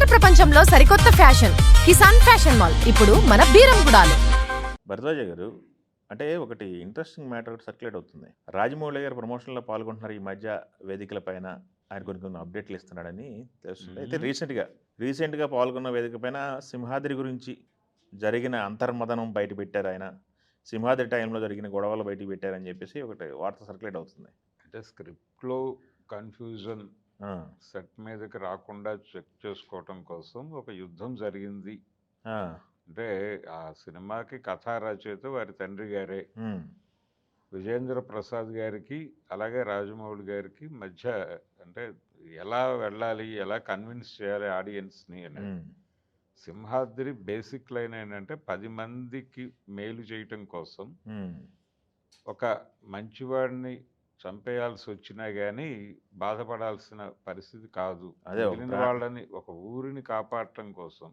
Summer ప్రపంచంలో సరికొత్త fashion Kisan fashion mall ఇప్పుడు మన బీరంగుడాలో. భరద్వాజ గారు, అంటే ఒకటి ఇంట్రెస్టింగ్ మ్యాటర్ ఒకటి సర్క్యులేట్ అవుతుంది. రాజమౌళి గారు ప్రమోషన్లో పాల్గొంటున్నారు ఈ మధ్య వేదికల పైన. ఆయన కొన్ని అప్డేట్లు ఇస్తున్నాడని తెలుస్తుంది. అయితే రీసెంట్గా పాల్గొన్న వేదిక పైన సింహాద్రి గురించి జరిగిన అంతర్మదనం బయట పెట్టారు ఆయన. సింహాద్రి టైంలో జరిగిన గొడవలు బయటికి పెట్టారని చెప్పేసి ఒకటి వార్త సర్క్యులేట్ అవుతుంది. అంటే స్క్రిప్ట్లో కన్ఫ్యూజన్ సెట్ మీదకి రాకుండా చెక్ చేసుకోవటం కోసం ఒక యుద్ధం జరిగింది. అంటే ఆ సినిమాకి కథా రచయిత వారి తండ్రి గారే. విజయేంద్ర ప్రసాద్ గారికి అలాగే రాజమౌళి గారికి మధ్య అంటే ఎలా వెళ్ళాలి, ఎలా కన్విన్స్ చేయాలి ఆడియన్స్ని అని. సింహాద్రి బేసిక్ లైన్ ఏంటంటే 10 మందికి మేలు చేయటం కోసం ఒక మంచివాడిని చంపేయాల్సి వచ్చినా కానీ బాధపడాల్సిన పరిస్థితి కాదు. మిగిలిన వాళ్ళని ఒక ఊరిని కాపాడటం కోసం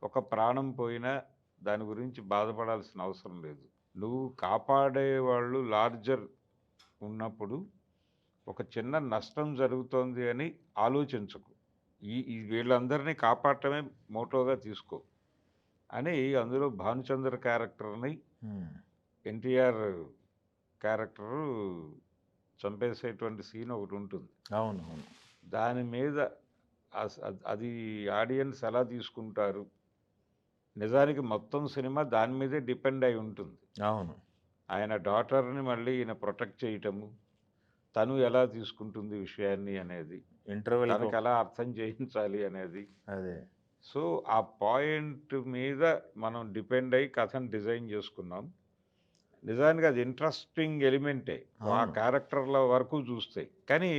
ఒక ప్రాణం పోయినా దాని గురించి బాధపడాల్సిన అవసరం లేదు. నువ్వు కాపాడే వాళ్ళు లార్జర్ ఉన్నప్పుడు ఒక చిన్న నష్టం జరుగుతోంది అని ఆలోచించకు. ఈ వీళ్ళందరినీ కాపాడటమే మోటోగా తీసుకో అని అందులో భానుచంద్ర క్యారెక్టర్ని ఎన్టీఆర్ క్యారెక్టరు చంపేసేటువంటి సీన్ ఒకటి ఉంటుంది. అవును. దాని మీద అది ఆడియన్స్ ఎలా తీసుకుంటారు, నిజానికి మొత్తం సినిమా దాని మీదే డిపెండ్ అయి ఉంటుంది. అవును. ఆయన డాటర్ని మళ్ళీ ఈయన ప్రొటెక్ట్ చేయటము, తను ఎలా తీసుకుంటుంది విషయాన్ని అనేది, తనకు ఎలా అర్థం చేయించాలి అనేది. అదే. సో ఆ పాయింట్ మీద మనం డిపెండ్ అయ్యి కథను డిజైన్ చేసుకున్నాం. నిజానికి అది ఇంట్రెస్టింగ్ ఎలిమెంటే ఆ క్యారెక్టర్ల వరకు చూస్తే. కానీ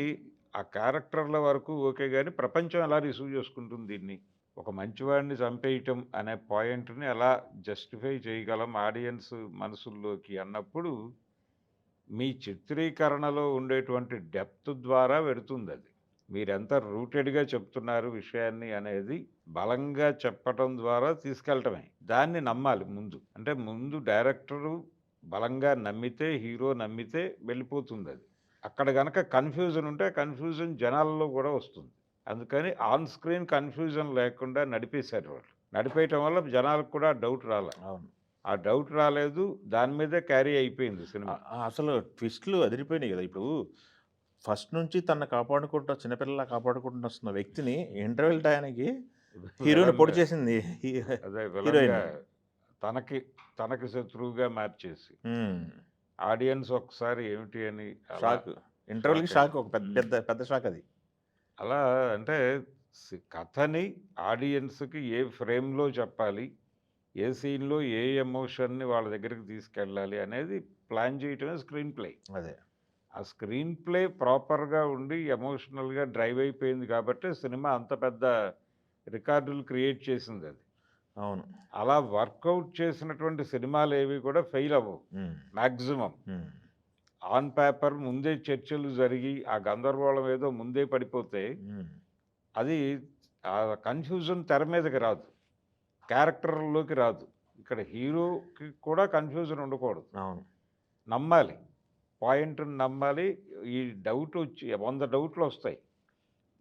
ఆ క్యారెక్టర్ల వరకు ఓకే, కానీ ప్రపంచం ఎలా రిసీవ్ చేసుకుంటుంది దీన్ని, ఒక మంచివాడిని చంపేయటం అనే పాయింట్ని ఎలా జస్టిఫై చేయగలం ఆడియన్స్ మనసుల్లోకి అన్నప్పుడు మీ చిత్రీకరణలో ఉండేటువంటి డెప్త్ ద్వారా వెడుతుంది. అది మీరెంత రూటెడ్గా చెప్తున్నారు విషయాన్ని అనేది బలంగా చెప్పటం ద్వారా తీసుకెళ్ళటమే. దాన్ని నమ్మాలి ముందు. అంటే ముందు డైరెక్టరు బలంగా నమ్మితే, హీరో నమ్మితే వెళ్ళిపోతుంది. అది అక్కడ కనుక కన్ఫ్యూజన్ ఉంటే కన్ఫ్యూజన్ జనాల్లో కూడా వస్తుంది. అందుకని ఆన్ స్క్రీన్ కన్ఫ్యూజన్ లేకుండా నడిపేశారు వాళ్ళు. నడిపేయటం వల్ల జనాలకు కూడా డౌట్ రాలేదు. అవును, ఆ డౌట్ రాలేదు, దాని మీదే క్యారీ అయిపోయింది సినిమా. అసలు ట్విస్ట్లు అదిరిపోయినాయి కదా. ఇప్పుడు ఫస్ట్ నుంచి తన కాపాడుకుంటూ చిన్నపిల్లలా కాపాడుకుంటూ వస్తున్న వ్యక్తిని ఇంటర్వెల్ టైంకి హీరోని పొడి చేసింది. అదే తనకి శత్రువుగా మార్చేసి ఆడియన్స్ ఒకసారి ఏమిటి అని షాక్. ఇంటర్వెల్కి షాక్, ఒక పెద్ద షాక్ అది. అలా అంటే కథని ఆడియన్స్కి ఏ ఫ్రేమ్లో చెప్పాలి, ఏ సీన్లో ఏ ఎమోషన్ని వాళ్ళ దగ్గరికి తీసుకెళ్ళాలి అనేది ప్లాన్ చేయటమే స్క్రీన్ ప్లే. అదే ఆ స్క్రీన్ ప్లే ప్రాపర్గా ఉండి ఎమోషనల్గా డ్రైవ్ అయిపోయింది కాబట్టి సినిమా అంత పెద్ద రికార్డులు క్రియేట్ చేసింది అది. అవును. అలా వర్కౌట్ చేసినటువంటి సినిమాలు ఏవి కూడా ఫెయిల్ అవ్వవు మ్యాక్సిమం. ఆన్ పేపర్ ముందే చర్చలు జరిగి ఆ గందరగోళం ఏదో ముందే పడిపోతే అది ఆ కన్ఫ్యూజన్ తెర మీదకి రాదు, క్యారెక్టర్లోకి రాదు. ఇక్కడ హీరోకి కూడా కన్ఫ్యూజన్ ఉండకూడదు. అవును, నమ్మాలి, పాయింట్ని నమ్మాలి. ఈ డౌట్ వచ్చి 100 డౌట్లు వస్తాయి,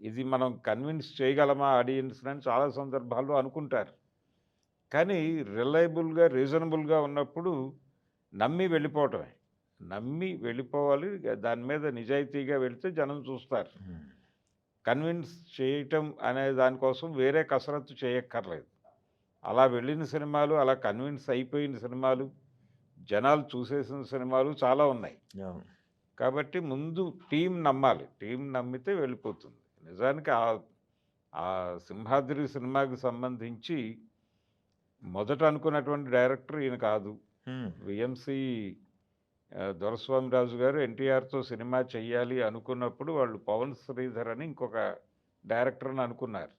ఇది మనం కన్విన్స్ చేయగలమా ఆడియన్స్ అని చాలా సందర్భాల్లో అనుకుంటారు. కానీ రిలయబుల్గా రీజనబుల్గా ఉన్నప్పుడు నమ్మి వెళ్ళిపోవటమే. నమ్మి వెళ్ళిపోవాలి, దాని మీద నిజాయితీగా వెళితే జనం చూస్తారు. కన్విన్స్ చేయటం అనే దానికోసం వేరే కసరత్తు చేయక్కర్లేదు. అలా వెళ్ళిన సినిమాలు, అలా కన్విన్స్ అయిపోయిన సినిమాలు, జనాలు చూసేసిన సినిమాలు చాలా ఉన్నాయి. కాబట్టి ముందు టీం నమ్మాలి, టీం నమ్మితే వెళ్ళిపోతుంది. నిజానికి ఆ సింహాద్రి సినిమాకి సంబంధించి మొదట అనుకున్నటువంటి డైరెక్టర్ ఈయన కాదు. విఎంసి దొరస్వామిరాజు గారు ఎన్టీఆర్తో సినిమా చెయ్యాలి అనుకున్నప్పుడు వాళ్ళు పవన్ శ్రీధర్ అని ఇంకొక డైరెక్టర్ని అనుకున్నారు.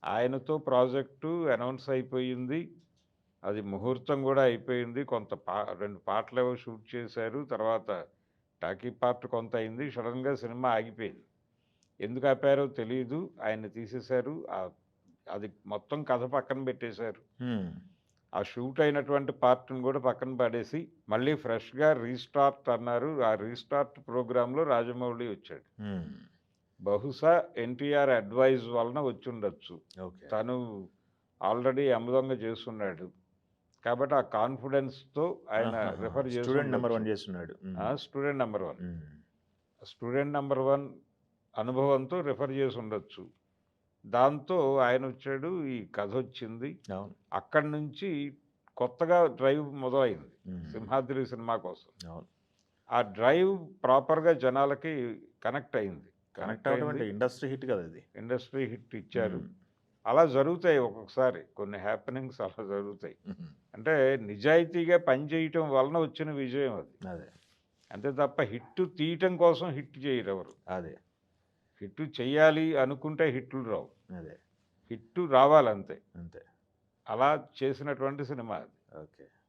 ఆయనతో ప్రాజెక్టు అనౌన్స్ అయిపోయింది, అది ముహూర్తం కూడా అయిపోయింది. 2 పాటలు ఏవో షూట్ చేశారు, తర్వాత టాకీ పార్ట్ కొంత అయింది. సడన్గా సినిమా ఆగిపోయింది. ఎందుకు ఆపారో తెలియదు, ఆయన్ని తీసేశారు. అది మొత్తం కథ పక్కన పెట్టేశారు. ఆ షూట్ అయినటువంటి పార్ట్ని కూడా పక్కన పడేసి మళ్ళీ ఫ్రెష్గా రీస్టార్ట్ అన్నారు. ఆ రీస్టార్ట్ ప్రోగ్రాంలో రాజమౌళి వచ్చాడు. బహుశా ఎన్టీఆర్ అడ్వైజ్ వలన వచ్చుండొచ్చు. ఓకే. తను ఆల్రెడీ యమదొంగ చేస్తున్నాడు. కాబట్టి ఆ కాన్ఫిడెన్స్‌తో ఆయన రిఫర్ స్టూడెంట్ నెంబర్ 1 చేసుండొచ్చు. చేస్తున్నాడు. Student number 1. ఉమ్. స్టూడెంట్ నంబర్ 1 అనుభవంతో రిఫర్ చేసుండొచ్చు. దాంతో ఆయనొచ్చాడు, ఈ కథొచ్చింది. అవును. అక్కడి నుంచి కొత్తగా డ్రైవ్ మొదలైంది ఉమ్. 'సింహాద్రి' సినిమా కోసం. అవును. ఆ డ్రైవ్ ప్రాపర్‌గా జనాలకి కనెక్ట్ అయింది. కనెక్ట్ అవ్వడం అంటే ఇండస్ట్రీ హిట్ కదా ఇది. ఇండస్ట్రీ హిట్ ఇచ్చారు. ఉమ్. అలా జరుగుతాయి ఒక్కొక్కసారి. కొన్ని హ్యాపెనింగ్స్ అలా జరుగుతాయి. ఉమ్. అంటే నిజాయితీగా పనిచేయటం వలన వచ్చిన విజయం అది. అదే అంతే తప్ప హిట్ తీయటం కోసం హిట్ చేయరు ఎవరు. అదే హిట్ చెయ్యాలి అనుకుంటే హిట్లు రావు. అదే హిట్ రావాలంతే. అంతే. అలా చేసినటువంటి సినిమా అది. ఓకే.